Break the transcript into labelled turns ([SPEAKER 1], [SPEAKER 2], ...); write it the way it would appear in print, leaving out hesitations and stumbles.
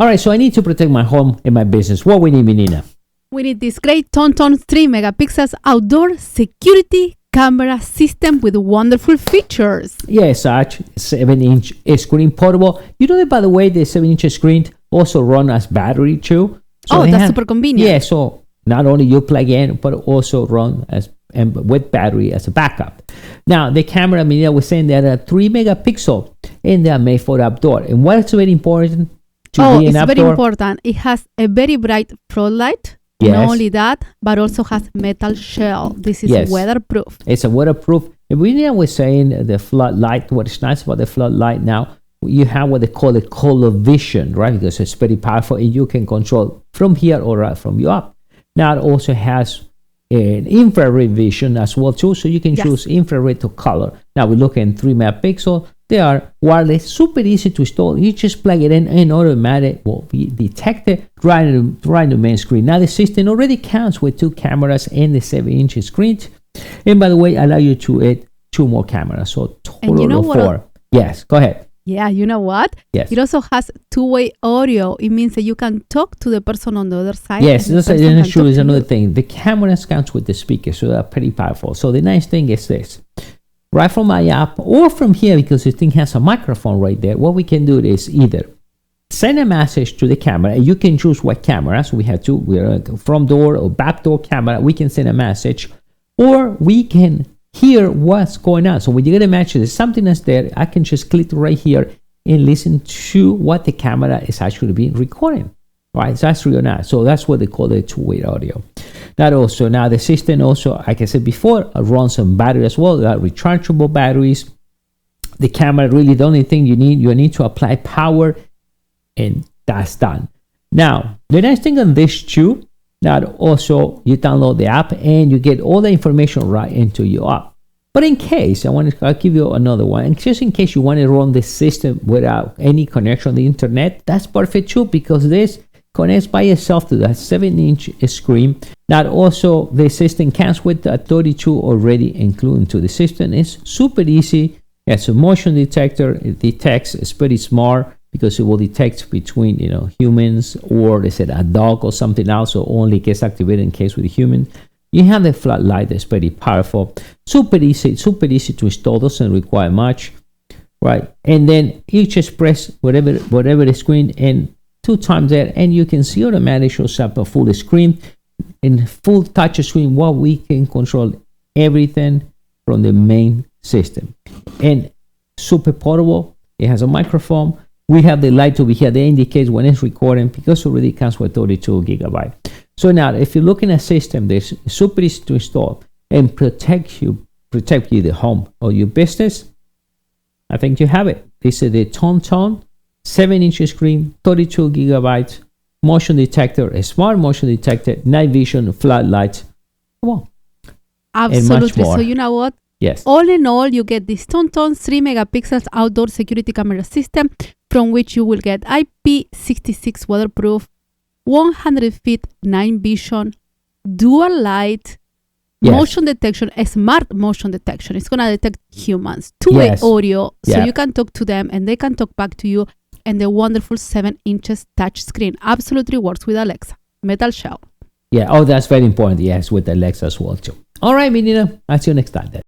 [SPEAKER 1] All right, so I need to protect my home and my business. What we need, Menina?
[SPEAKER 2] We need this great Tonton 3 megapixels outdoor security camera system with wonderful features.
[SPEAKER 1] Yes, such 7-inch screen portable. You know that, by the way, the 7-inch screen also run as battery too.
[SPEAKER 2] So that's super convenient.
[SPEAKER 1] Yeah, so not only you plug in, but also run as with battery as a backup. Now, the camera, Menina was saying that are 3 megapixel and they are made for outdoor. And what's very important to be an outdoor?
[SPEAKER 2] It's very important. It has a very bright floodlight.
[SPEAKER 1] Yes.
[SPEAKER 2] Not only that, but also has metal shell. This is weatherproof.
[SPEAKER 1] It's a weatherproof. And Menina was saying the floodlight, what is nice about the floodlight now, you have what they call the color vision, right? Because it's very powerful and you can control from here or right from you up. Now it also has an infrared vision as well too, so you can choose infrared to color. Now we look at 3 megapixel. They are wireless, super easy to install. You just plug it in and automatic will be detected right in the main screen. Now the system already counts with 2 cameras and the 7-inch screen. And by the way, allow you to add 2 more cameras, so total of 4. Yes, go ahead.
[SPEAKER 2] Yeah, you know what?
[SPEAKER 1] Yes.
[SPEAKER 2] It also has 2-way audio. It means that you can talk to the person on the other side.
[SPEAKER 1] Yes, that's true. Is another thing. The cameras counts with the speakers, so they're pretty powerful. So the nice thing is this. Right from my app or from here, because this thing has a microphone right there, what we can do is either send a message to the camera. You can choose what cameras. We have 2. We're a front door or back door camera. We can send a message, or we can hear what's going on. So when you get a message, there's something that's there, I can just click right here and listen to what the camera is actually being recording. Right, so that's really nice. So that's what they call the 2-way audio. That also, now the system also, like I said before, runs on battery as well. They are rechargeable batteries. The camera, really the only thing you need to apply power, and that's done. Now, the nice thing on this too, that also you download the app and you get all the information right into your app. But in case, I'll give you another one. And just in case you want to run the system without any connection to the internet, that's perfect too, because this connects by itself to that 7-inch screen. That also the system comes with a 32 already included to the system. It's super easy. It has a motion detector. It detects. It's pretty smart because it will detect between humans or they said a dog or something else. So only gets activated in case with a human. You have the floodlight that's pretty powerful. Super easy to install. Doesn't require much, right? And then you just press whatever the screen and 2 times there, and you can see automatically shows up a full screen in full touch screen. What we can control everything from the main system, and super portable. It has a microphone. We have the light over here that indicates when it's recording because it already comes with 32 gigabyte. So now, if you're looking at a system that's super easy to install and protect you the home or your business, I think you have it. This is the Tonton 7-inch screen, 32 gigabytes, motion detector, a smart motion detector, night vision, floodlights. Come on.
[SPEAKER 2] Absolutely. So you know what?
[SPEAKER 1] Yes.
[SPEAKER 2] All in all, you get this Tonton 3 megapixels outdoor security camera system, from which you will get IP66 weatherproof, 100 feet night vision, dual light, motion detection, a smart motion detection. It's going to detect humans. 2-way audio, so you can talk to them and they can talk back to you. And the wonderful 7-inch touch screen absolutely works with Alexa. Metal shell.
[SPEAKER 1] Yeah. Oh, that's very important. Yes, with Alexa as well too. All right, Menina. I'll see you next time then.